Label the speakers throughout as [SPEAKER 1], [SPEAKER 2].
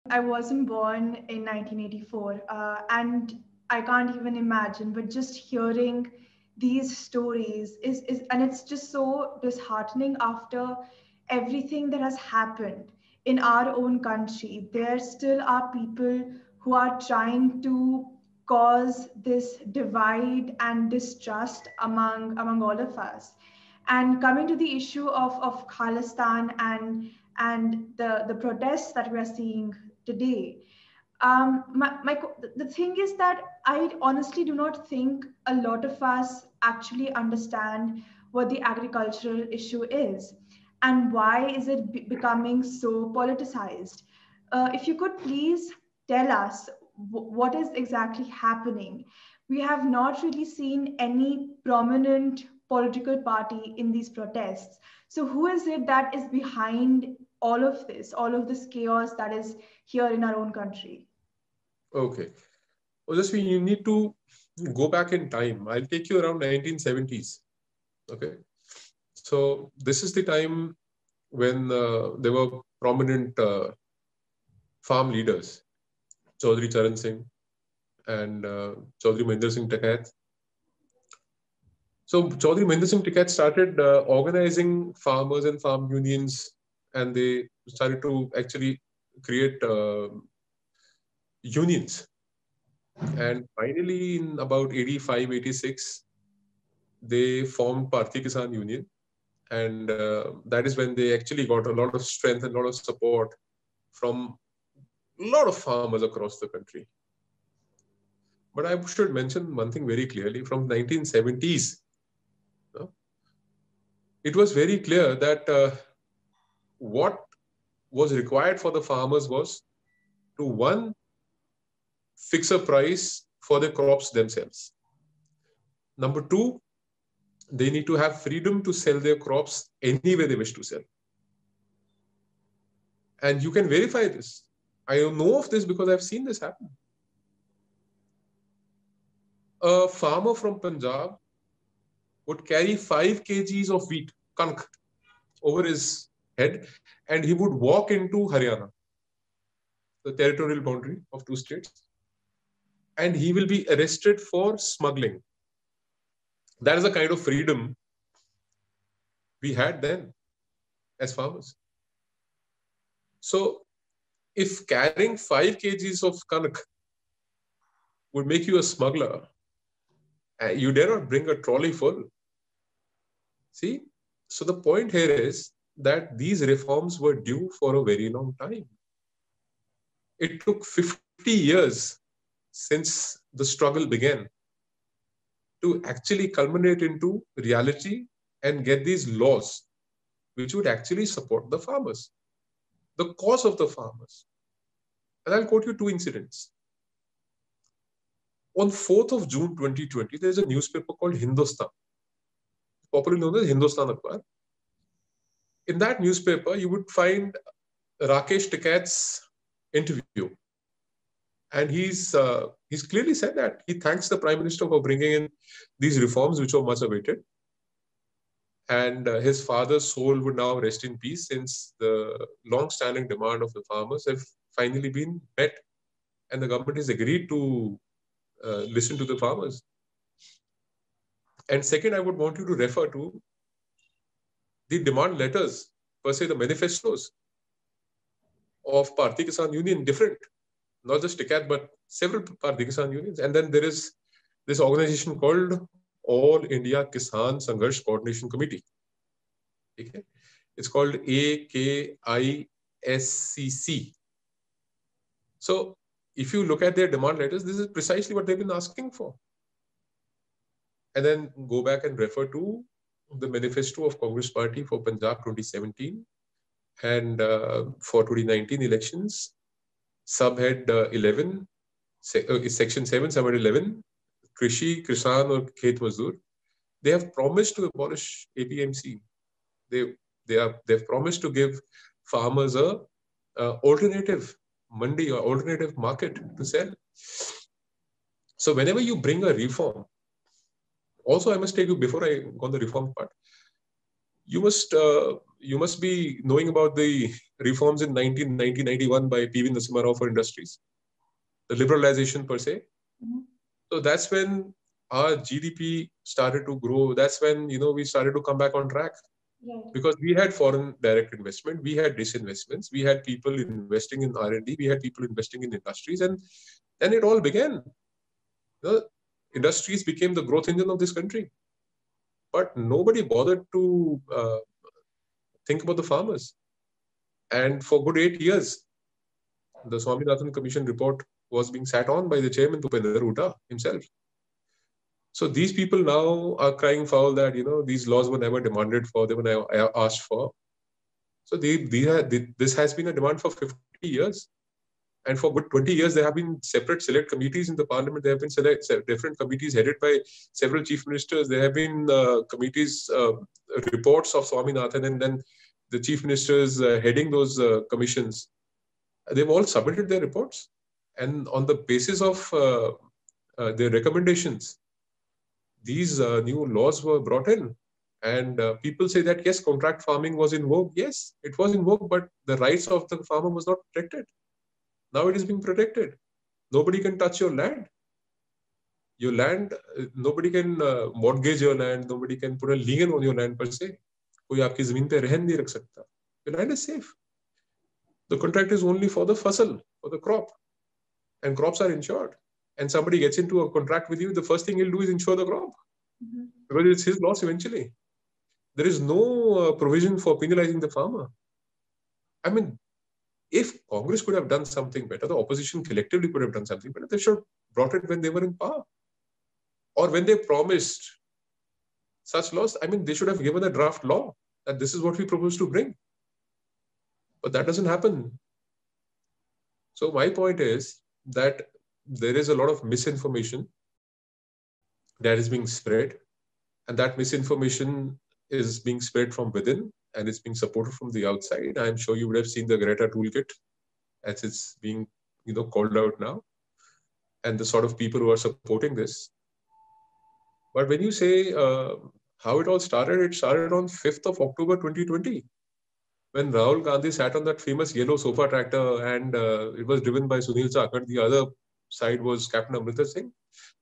[SPEAKER 1] I wasn't born in 1984, and I can't even imagine. But just hearing these stories and it's just so disheartening after everything that has happened in our own country. There still are people who are trying to cause this divide and distrust among all of us. And coming to the issue of Khalistan and the protests that we are seeing today, the thing is that I honestly do not think a lot of us actually understand what the agricultural issue is and why is it becoming so politicized. If you could please tell us what is exactly happening. We have not really seen any prominent political party in these protests. So who is it that is behind all of this chaos that is here in our own country?
[SPEAKER 2] Okay. Well, just you need to go back in time. I'll take you around 1970s. Okay. So this is the time when there were prominent farm leaders, Chaudhry Charan Singh and Chaudhry Mahendra Singh Takat. So Chaudhry Mahendra Singh Takat started organizing farmers and farm unions, and they started to actually create unions. And finally, in about 85, 86, they formed Bharatiya Kisan Union. And that is when they actually got a lot of strength and a lot of support from a lot of farmers across the country. But I should mention one thing very clearly. From 1970s, it was very clear that what was required for the farmers was to, one, fix a price for the crops themselves. Number two, they need to have freedom to sell their crops any way they wish to sell. And you can verify this. I know of this because I've seen this happen. A farmer from Punjab would carry 5 kgs of wheat, kank, over his head, and he would walk into Haryana, the territorial boundary of 2 states, and he will be arrested for smuggling. That is the kind of freedom we had then as farmers. So if carrying 5 kgs of kanak would make you a smuggler, you dare not bring a trolley full. See? So the point here is that these reforms were due for a very long time. It took 50 years since the struggle began to actually culminate into reality and get these laws which would actually support the farmers, the cause of the farmers. And I'll quote you 2 incidents. On 4th of June 2020, there's a newspaper called Hindustan, popularly known as Hindustan Akhbar. In that newspaper, you would find Rakesh Tikat's interview. And he's clearly said that he thanks the Prime Minister for bringing in these reforms, which were much awaited. And his father's soul would now rest in peace since the long-standing demand of the farmers have finally been met. And the government has agreed to listen to the farmers. And second, I would want you to refer to the demand letters, per se the manifestos of Bharatiya Kisan Union, different, not just TICAT, but several Bharatiya Kisan unions. And then there is this organization called All India Kisan Sangharsh Coordination Committee. Okay? It's called AKISCC. So if you look at their demand letters, this is precisely what they've been asking for. And then go back and refer to the manifesto of Congress Party for Punjab 2017 and for 2019 elections, subhead 11, section 7, subhead 11, Krishi, Kisan or Khet Mazdoor. They have promised to abolish APMC. They've promised to give farmers a alternative mandi or alternative market to sell. So whenever you bring a reform, also I must tell you before I go on the reform part, you must be knowing about the reforms in 1991 by P.V. Narasimha Rao for industries, the liberalization per se.
[SPEAKER 1] Mm-hmm.
[SPEAKER 2] So that's when our GDP started to grow. That's when we started to come back on track,
[SPEAKER 1] Right.
[SPEAKER 2] because we had foreign direct investment, we had disinvestments, we had people investing in R&D, we had people investing in industries, and then it all began. The industries became the growth engine of this country, but nobody bothered to think about the farmers. And for good 8 years, the Swaminathan Commission report was being sat on by the chairman Bhupender Hooda himself. So these people now are crying foul that these laws were never demanded for, they were never asked for. So this has been a demand for 50 years. And for good 20 years, there have been separate select committees in the parliament. There have been different committees headed by several chief ministers. There have been committees, reports of Swaminathan, and then the chief ministers heading those commissions. They've all submitted their reports. And on the basis of their recommendations, these new laws were brought in. And people say that, yes, contract farming was in vogue. Yes, it was in vogue, but the rights of the farmer was not protected. Now it is being protected. Nobody can touch your land. Your land, nobody can mortgage your land. Nobody can put a lien on your land per se. कोई आपकी जमीन पे रहन नहीं रख सकता. Your land is safe. The contract is only for the fasal, for the crop. And crops are insured. And somebody gets into a contract with you, the first thing he'll do is insure the crop. Mm-hmm. Because it's his loss eventually. There is no provision for penalizing the farmer. I mean, if Congress could have done something better, the opposition collectively could have done something better, they should have brought it when they were in power. Or when they promised such laws, I mean, they should have given a draft law that this is what we propose to bring. But that doesn't happen. So my point is that there is a lot of misinformation that is being spread, and that misinformation is being spread from within, and it's being supported from the outside. I'm sure you would have seen the Greta toolkit as it's being called out now, and the sort of people who are supporting this. But when you say how it all started, it started on 5th of October 2020, when Rahul Gandhi sat on that famous yellow sofa tractor, and it was driven by Sunil Chakad. The other side was Captain Amrinder Singh.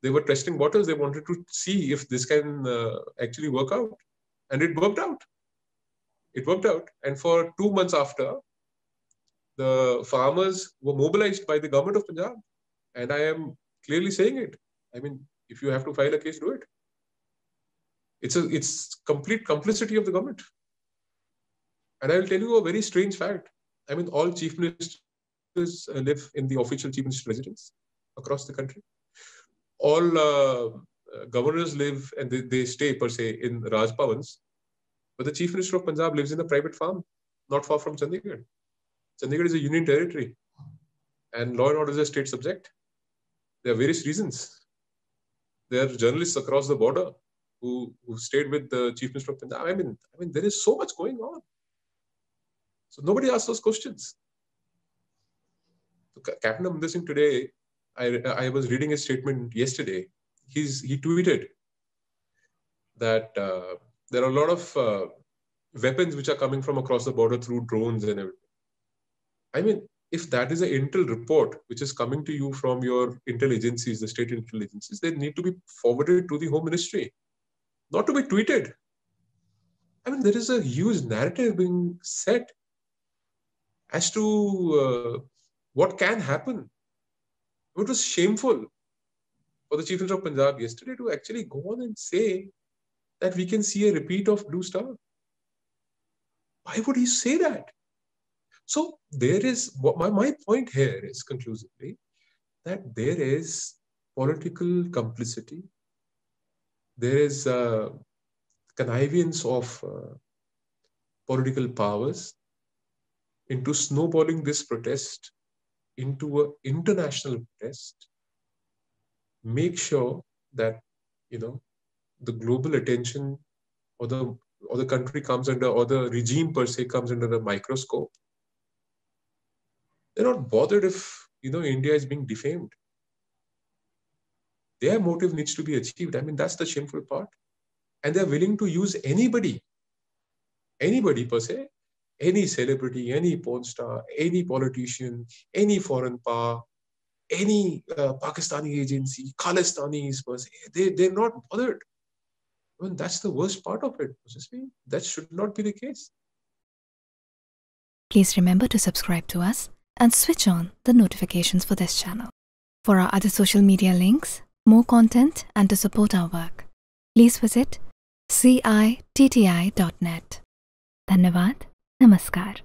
[SPEAKER 2] They were testing waters. They wanted to see if this can actually work out. And it worked out. It worked out. And for 2 months after, the farmers were mobilized by the government of Punjab. And I am clearly saying it. I mean, if you have to file a case, do it. It's complete complicity of the government. And I will tell you a very strange fact. I mean, all chief ministers live in the official chief minister residence across the country. All governors live and they stay per se in Raj Bhavans. But the chief minister of Punjab lives in a private farm, not far from Chandigarh. Chandigarh is a union territory, and law and order is a state subject. There are various reasons. There are journalists across the border who stayed with the chief minister of Punjab. I mean, there is so much going on. So nobody asks those questions. So Captain Amrinder Singh today, I was reading his statement yesterday. He tweeted that there are a lot of weapons which are coming from across the border through drones and everything. I mean, if that is an intel report which is coming to you from your intel agencies, the state intel agencies, they need to be forwarded to the Home Ministry, not to be tweeted. I mean, there is a huge narrative being set as to what can happen. It was shameful for the Chief Minister of Punjab yesterday to actually go on and say that we can see a repeat of Blue Star. Why would he say that? So there is, my point here is conclusively that there is political complicity. There is connivance of political powers into snowballing this protest into an international protest. Make sure that the global attention or the country comes under, or the regime per se comes under a microscope. They're not bothered if India is being defamed. Their motive needs to be achieved. I mean, that's the shameful part. And they're willing to use anybody anybody per se, any celebrity, any porn star, any politician, any foreign power, any Pakistani agency, Khalistanis per se, they're not bothered. I mean, that's the worst part of it. That should not be the case.
[SPEAKER 3] Please remember to subscribe to us and switch on the notifications for this channel. For our other social media links, more content, and to support our work, please visit citti.net. Dhanyavad. Namaskar.